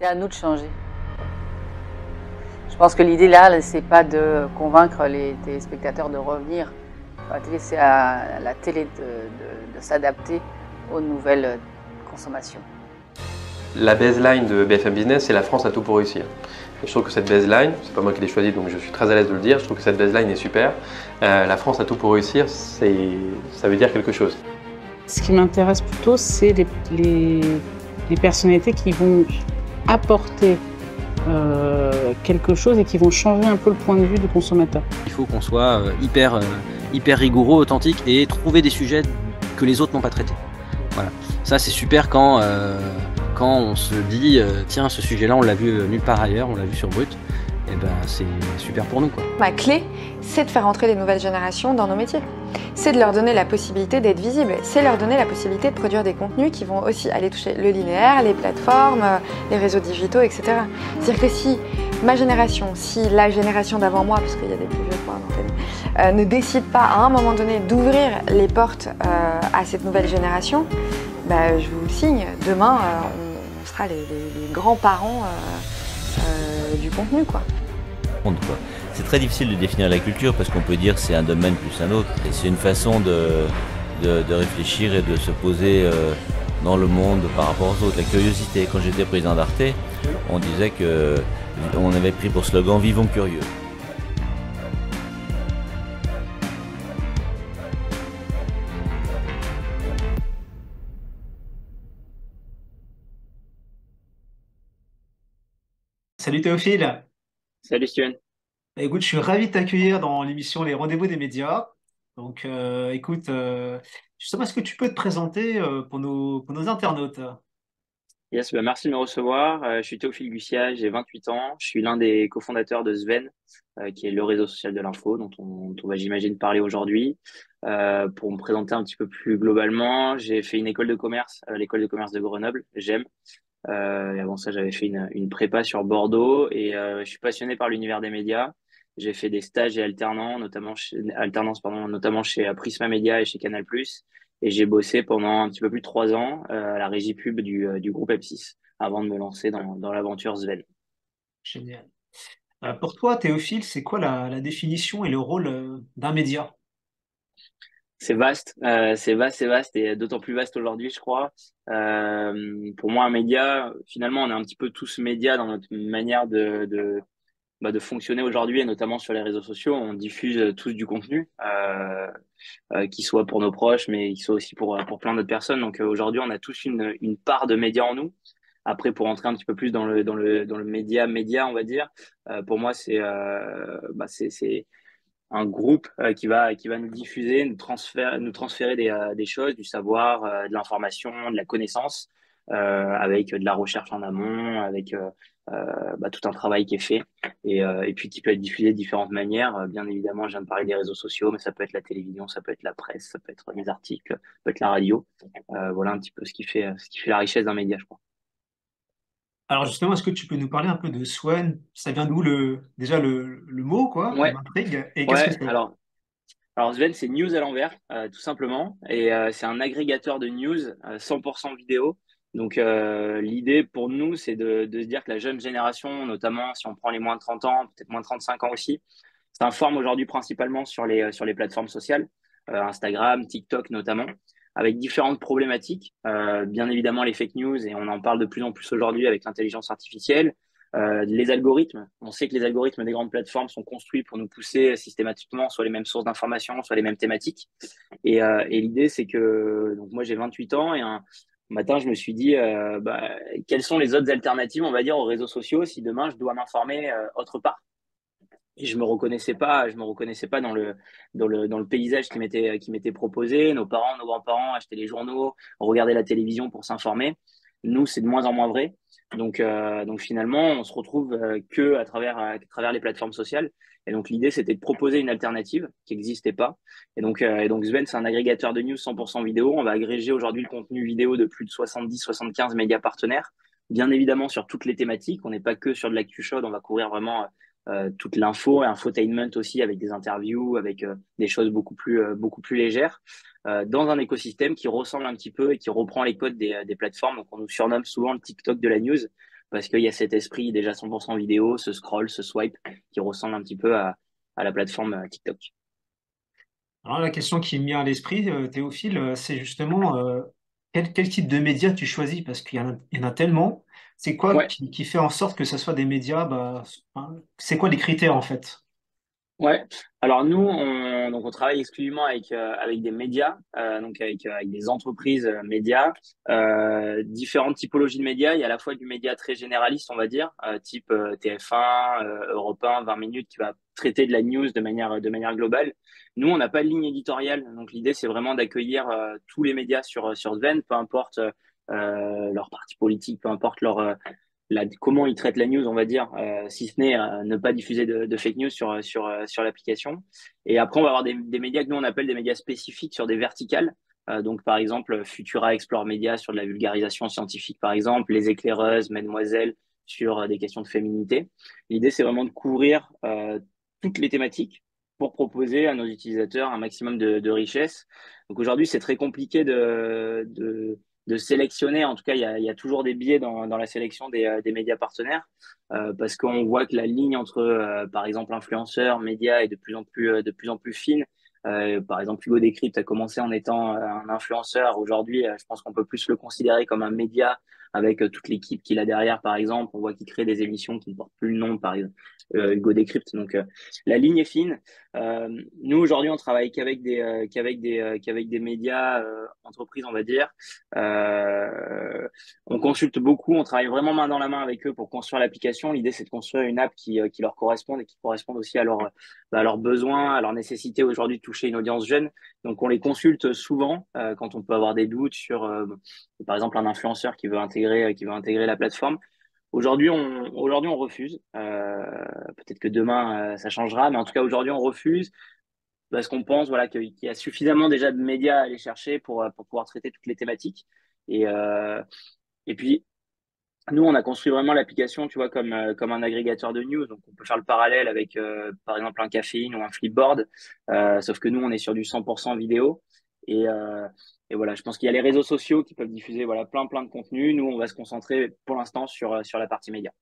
C'est à nous de changer. Je pense que l'idée là, c'est pas de convaincre les téléspectateurs de revenir à la télé, c'est à la télé de s'adapter aux nouvelles consommations. La baseline de BFM Business, c'est la France a tout pour réussir. Je trouve que cette baseline, c'est pas moi qui l'ai choisie, donc je suis très à l'aise de le dire, je trouve que cette baseline est super. La France a tout pour réussir, ça veut dire quelque chose. Ce qui m'intéresse plutôt, c'est les personnalités qui vont apporter quelque chose et qui vont changer un peu le point de vue du consommateur. Il faut qu'on soit hyper rigoureux, authentique et trouver des sujets que les autres n'ont pas traités. Voilà. Ça c'est super quand on se dit tiens, ce sujet-là on l'a vu nulle part ailleurs, on l'a vu sur Brut, et ben c'est super pour nous, quoi. Ma clé, c'est de faire entrer les nouvelles générations dans nos métiers. C'est de leur donner la possibilité d'être visibles, c'est leur donner la possibilité de produire des contenus qui vont aussi aller toucher le linéaire, les plateformes, les réseaux digitaux, etc. C'est-à-dire que si ma génération, si la génération d'avant moi, parce qu'il y a des plus vieux que moi dans la famille, ne décide pas à un moment donné d'ouvrir les portes à cette nouvelle génération, bah, je vous le signe, demain on sera les grands-parents du contenu, quoi. C'est très difficile de définir la culture parce qu'on peut dire que c'est un domaine plus un autre. Et c'est une façon de réfléchir et de se poser dans le monde par rapport aux autres. La curiosité, quand j'étais président d'Arte, on disait qu'on avait pris pour slogan « Vivons curieux ». Salut Théophile. Salut Steven. Écoute, je suis ravi de t'accueillir dans l'émission Les Rendez-vous des médias. Donc, écoute, justement, est-ce que tu peux te présenter pour nos internautes? Yes, bah merci de me recevoir. Je suis Théophile Gussiat, j'ai 28 ans. Je suis l'un des cofondateurs de Sven, qui est le réseau social de l'info dont on va, j'imagine, parler aujourd'hui. Pour me présenter un petit peu plus globalement, j'ai fait une école de commerce, l'école de commerce de Grenoble, GEM. Et avant ça, j'avais fait une prépa sur Bordeaux et je suis passionné par l'univers des médias. J'ai fait des stages et alternances, pardon, notamment chez Prisma Media et chez Canal+. Et j'ai bossé pendant un petit peu plus de 3 ans à la régie pub du groupe M6 avant de me lancer dans l'aventure Sven. Génial. Pour toi, Théophile, c'est quoi la définition et le rôle d'un média? C'est vaste, c'est vaste et d'autant plus vaste aujourd'hui, je crois. Pour moi, un média, finalement, on est un petit peu tous médias dans notre manière de fonctionner aujourd'hui et notamment sur les réseaux sociaux. On diffuse tous du contenu, qui soit pour nos proches, mais qui soit aussi pour plein d'autres personnes. Donc aujourd'hui, on a tous une part de médias en nous. Après, pour entrer un petit peu plus dans le média, on va dire, pour moi, c'est un groupe qui va nous diffuser, nous transférer des choses, du savoir, de l'information, de la connaissance, avec de la recherche en amont, avec tout un travail qui est fait et puis qui peut être diffusé de différentes manières. Bien évidemment, je viens de parler des réseaux sociaux, mais ça peut être la télévision, ça peut être la presse, ça peut être des articles, ça peut être la radio. Voilà un petit peu ce qui fait la richesse d'un média, je crois. Alors justement, est-ce que tu peux nous parler un peu de Swen? Ça vient d'où déjà le mot, quoi? Ça Ouais, m'intrigue. Et qu'est-ce que ouais. c'est? Alors Sven, c'est news à l'envers, tout simplement, et c'est un agrégateur de news 100% vidéo. Donc l'idée pour nous, c'est de se dire que la jeune génération, notamment si on prend les moins de 30 ans, peut-être moins de 35 ans aussi, s'informe aujourd'hui principalement sur les plateformes sociales, Instagram, TikTok notamment, avec différentes problématiques. Bien évidemment les fake news, et on en parle de plus en plus aujourd'hui avec l'intelligence artificielle. Les algorithmes, on sait que les algorithmes des grandes plateformes sont construits pour nous pousser systématiquement sur les mêmes sources d'informations, sur les mêmes thématiques. Et l'idée, c'est que donc moi j'ai 28 ans et un matin je me suis dit quelles sont les autres alternatives, on va dire, aux réseaux sociaux si demain je dois m'informer autre part. Et je me reconnaissais pas dans le paysage qui m'était proposé. Nos parents, nos grands-parents achetaient les journaux, regardaient la télévision pour s'informer. Nous, c'est de moins en moins vrai. Donc finalement, on se retrouve que à travers les plateformes sociales. Et donc l'idée, c'était de proposer une alternative qui n'existait pas. Et donc Sven, c'est un agrégateur de news 100% vidéo. On va agréger aujourd'hui le contenu vidéo de plus de 70-75 médias partenaires. Bien évidemment sur toutes les thématiques. On n'est pas que sur de l'actu chaude. On va couvrir vraiment toute l'info et infotainment aussi, avec des interviews, avec des choses beaucoup plus légères, dans un écosystème qui ressemble un petit peu et qui reprend les codes des plateformes. Donc on nous surnomme souvent le TikTok de la news parce qu'il y a cet esprit déjà 100% vidéo, ce scroll, ce swipe qui ressemble un petit peu à la plateforme TikTok. Alors, la question qui me vient à l'esprit, Théophile, c'est justement quel type de médias tu choisis? Parce qu'il y en a tellement. C'est quoi Ouais. qui fait en sorte que ce soit des médias, enfin, c'est quoi les critères en fait? Ouais. Alors nous, on travaille exclusivement avec des médias, donc avec des entreprises médias, différentes typologies de médias. Il y a à la fois du média très généraliste, on va dire, type TF1, Europe 1, 20 minutes, qui va traiter de la news de manière globale. Nous, on n'a pas de ligne éditoriale, donc l'idée c'est vraiment d'accueillir tous les médias sur Sven, peu importe leur parti politique, peu importe comment ils traitent la news, on va dire, si ce n'est ne pas diffuser de fake news sur l'application. Et après, on va avoir des médias que nous, on appelle des médias spécifiques sur des verticales. Donc, par exemple, Futura Explore Média sur de la vulgarisation scientifique, par exemple, Les Éclaireuses, Mademoiselle sur des questions de féminité. L'idée, c'est vraiment de couvrir toutes les thématiques pour proposer à nos utilisateurs un maximum de richesse. Donc aujourd'hui, c'est très compliqué de sélectionner. En tout cas, il y a toujours des biais dans la sélection des médias partenaires parce qu'on voit que la ligne entre, par exemple, influenceurs, médias est de plus en plus fine. Par exemple, Hugo Décrypte a commencé en étant un influenceur. Aujourd'hui, je pense qu'on peut plus le considérer comme un média avec toute l'équipe qu'il a derrière, par exemple. On voit qu'il crée des émissions qui ne portent plus le nom, par exemple, Hugo Décrypte. Donc, la ligne est fine. Nous, aujourd'hui, on travaille qu'avec des médias entreprises, on va dire. On consulte beaucoup, on travaille vraiment main dans la main avec eux pour construire l'application. L'idée, c'est de construire une app qui leur corresponde et qui corresponde aussi à leurs besoins, à leurs nécessités aujourd'hui de toucher une audience jeune. Donc, on les consulte souvent quand on peut avoir des doutes sur, par exemple, un influenceur qui veut intégrer la plateforme. Aujourd'hui, on refuse. Peut-être que demain, ça changera, mais en tout cas, aujourd'hui, on refuse parce qu'on pense voilà, qu'il y a suffisamment déjà de médias à aller chercher pour pouvoir traiter toutes les thématiques. Et, euh, et puis, nous, on a construit vraiment l'application, tu vois, comme un agrégateur de news. Donc, on peut faire le parallèle avec, par exemple, un Caféine ou un Flipboard. Sauf que nous, on est sur du 100% vidéo. Et, euh, et voilà, je pense qu'il y a les réseaux sociaux qui peuvent diffuser voilà, plein, plein de contenus. Nous, on va se concentrer pour l'instant sur la partie média.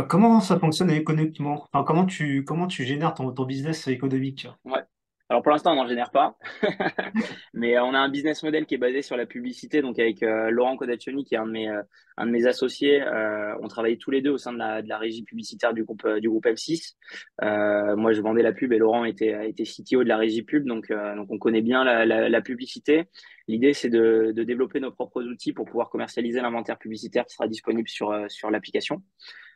Comment ça fonctionne économiquement? Enfin, comment tu génères ton business économique? Ouais. Alors pour l'instant, on n'en génère pas, mais on a un business model qui est basé sur la publicité. Donc avec Laurent Codaccioni, qui est un de mes associés, on travaillait tous les deux au sein de la régie publicitaire du groupe M6. Moi, je vendais la pub et Laurent était CTO de la régie pub, donc on connaît bien la publicité. L'idée, c'est de développer nos propres outils pour pouvoir commercialiser l'inventaire publicitaire qui sera disponible sur l'application.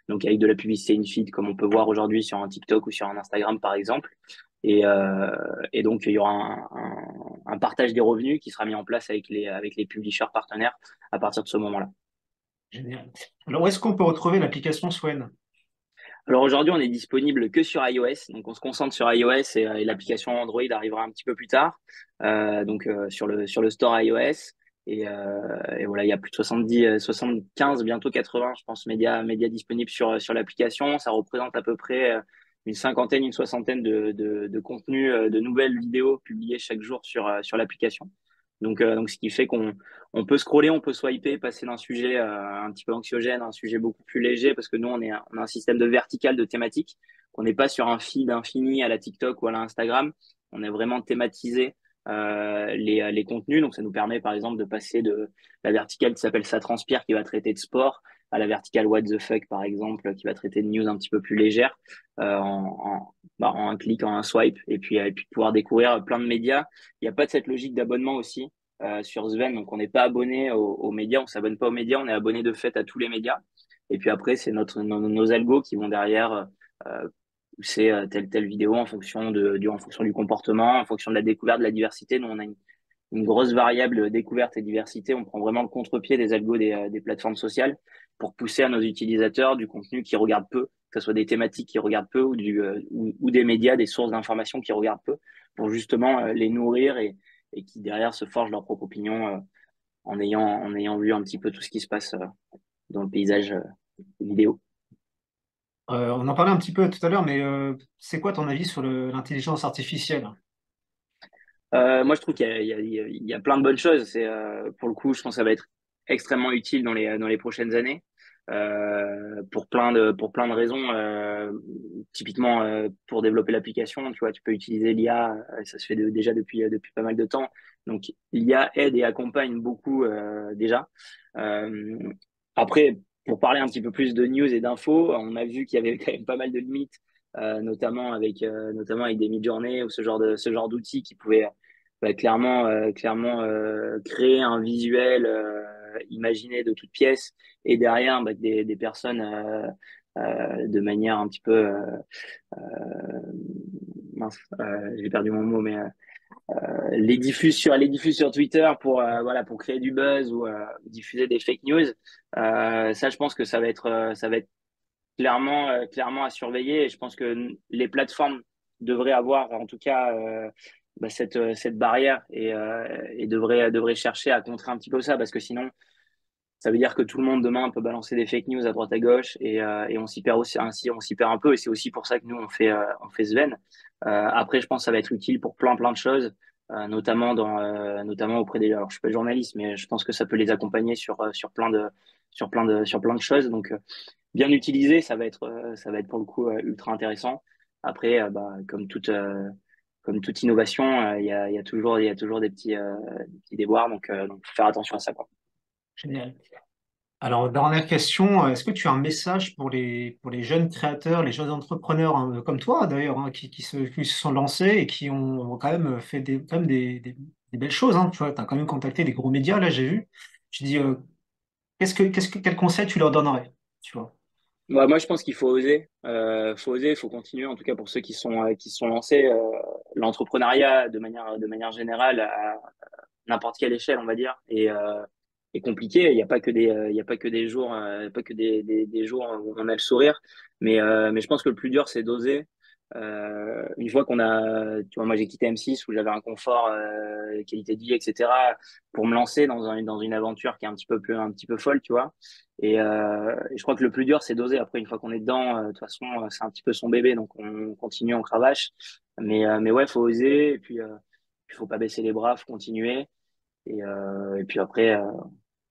Donc avec de la publicité in-feed, comme on peut voir aujourd'hui sur un TikTok ou sur un Instagram, par exemple. Et donc, il y aura un partage des revenus qui sera mis en place avec les publishers partenaires à partir de ce moment-là. Génial. Alors, où est-ce qu'on peut retrouver l'application Swen? Alors aujourd'hui, on est disponible que sur iOS, donc on se concentre sur iOS et l'application Android arrivera un petit peu plus tard, donc sur le store iOS. Et voilà, il y a plus de 70, 75, bientôt 80, je pense, médias disponibles sur l'application. Ça représente à peu près une cinquantaine, une soixantaine de contenus, de nouvelles vidéos publiées chaque jour sur l'application. Donc, ce qui fait qu'on peut scroller, on peut swiper, passer d'un sujet un petit peu anxiogène à un sujet beaucoup plus léger, parce que nous, on a un système de vertical de thématiques. On n'est pas sur un feed infini à la TikTok ou à la Instagram. On est vraiment thématisé les contenus. Donc, ça nous permet, par exemple, de passer de la verticale qui s'appelle Ça transpire, qui va traiter de sport, à la verticale What the fuck, par exemple, qui va traiter de news un petit peu plus légères, en un clic, en un swipe, et puis pouvoir découvrir plein de médias. Il n'y a pas de cette logique d'abonnement aussi sur Sven, donc on n'est pas abonné aux médias, on s'abonne pas aux médias, on est abonné de fait à tous les médias. Et puis après, c'est nos algos qui vont derrière pousser telle vidéo en fonction du comportement, en fonction de la découverte, de la diversité. Nous, on a une grosse variable découverte et diversité. On prend vraiment le contre-pied des algos des plateformes sociales pour pousser à nos utilisateurs du contenu qui regardent peu, que ce soit des thématiques qui regardent peu ou des médias, des sources d'informations qui regardent peu, pour justement les nourrir et qui derrière se forgent leur propre opinion en ayant vu un petit peu tout ce qui se passe dans le paysage vidéo. On en parlait un petit peu tout à l'heure, mais c'est quoi ton avis sur l'intelligence artificielle? Moi, je trouve qu'il y a plein de bonnes choses. Pour le coup, je pense que ça va être extrêmement utile dans les prochaines années. Pour plein de raisons. Typiquement, pour développer l'application, tu vois, tu peux utiliser l'IA, ça se fait déjà depuis pas mal de temps. Donc, l'IA aide et accompagne beaucoup déjà. Euh, Après, pour parler un petit peu plus de news et d'infos, on a vu qu'il y avait quand même pas mal de limites, notamment avec des mid-journées ou ce genre d'outils qui pouvaient clairement créer un visuel imaginé de toutes pièces et derrière des personnes de manière un petit peu mince, j'ai perdu mon mot, mais les diffusent sur Twitter pour créer du buzz ou diffuser des fake news. Ça, je pense que ça va être clairement à surveiller. Et je pense que les plateformes devraient avoir en tout cas cette barrière et devraient chercher à contrer un petit peu ça parce que sinon ça veut dire que tout le monde demain peut balancer des fake news à droite à gauche et on s'y perd aussi, ainsi on s'y perd un peu et c'est aussi pour ça que nous on fait Sven. Après, je pense que ça va être utile pour plein de choses, notamment auprès des. Alors, je suis pas journaliste, mais je pense que ça peut les accompagner sur plein de choses. Donc, bien utilisé, ça va être pour le coup ultra intéressant. Après, comme toute innovation, il y a toujours des petits déboires, donc faut faire attention à ça, quoi. Génial. Alors, dernière question, est-ce que tu as un message pour les jeunes créateurs, les jeunes entrepreneurs hein, comme toi d'ailleurs, hein, qui se sont lancés et qui ont quand même fait quand même des belles choses, hein, tu vois, tu as quand même contacté des gros médias, là, j'ai vu. Je dis, quel conseil tu leur donnerais, tu vois? Moi, je pense qu'il faut oser, il faut continuer. En tout cas, pour ceux qui se sont lancés, l'entrepreneuriat de manière générale à n'importe quelle échelle, on va dire, est compliqué. Il y a pas que des jours, pas que des jours où on a le sourire, mais je pense que le plus dur, c'est d'oser. Une fois qu'on a, tu vois, moi j'ai quitté M6 où j'avais un confort, qualité de vie, etc. pour me lancer dans une aventure qui est un petit peu folle, tu vois. Et je crois que le plus dur, c'est d'oser. Après, une fois qu'on est dedans, de toute façon, c'est un petit peu son bébé, donc on continue, on cravache. Mais ouais, faut oser, et puis il faut pas baisser les bras, faut continuer. Et puis après,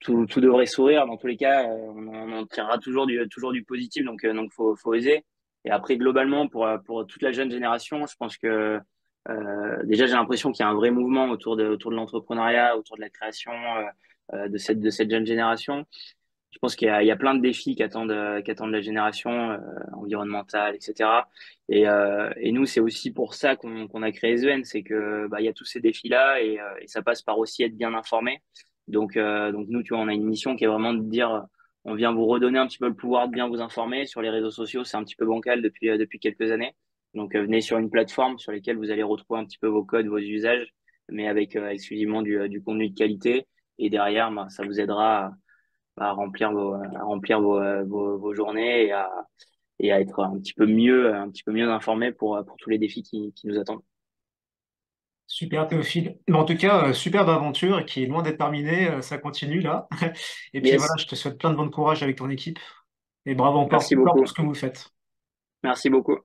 tout devrait sourire. Dans tous les cas, on en tirera toujours du positif, donc faut oser. Et après, globalement, pour toute la jeune génération, je pense que déjà, j'ai l'impression qu'il y a un vrai mouvement autour de l'entrepreneuriat, autour de la création de cette jeune génération. Je pense qu'il y a plein de défis qui attendent la génération environnementale, etc. Et nous, c'est aussi pour ça qu'on a créé Zven, c'est que il y a tous ces défis-là et ça passe par aussi être bien informé. Donc nous, tu vois, on a une mission qui est vraiment de dire, on vient vous redonner un petit peu le pouvoir de bien vous informer. Sur les réseaux sociaux, c'est un petit peu bancal depuis quelques années. Donc venez sur une plateforme sur laquelle vous allez retrouver un petit peu vos codes, vos usages, mais avec exclusivement du contenu de qualité. Et derrière, ça vous aidera à remplir vos journées et à être un petit peu mieux informé pour tous les défis qui nous attendent. Super Théophile. Mais en tout cas, superbe aventure qui est loin d'être terminée, ça continue là. Et puis voilà, Yes, je te souhaite plein de bon courage avec ton équipe et bravo encore merci pour beaucoup. ce que vous faites. Merci beaucoup.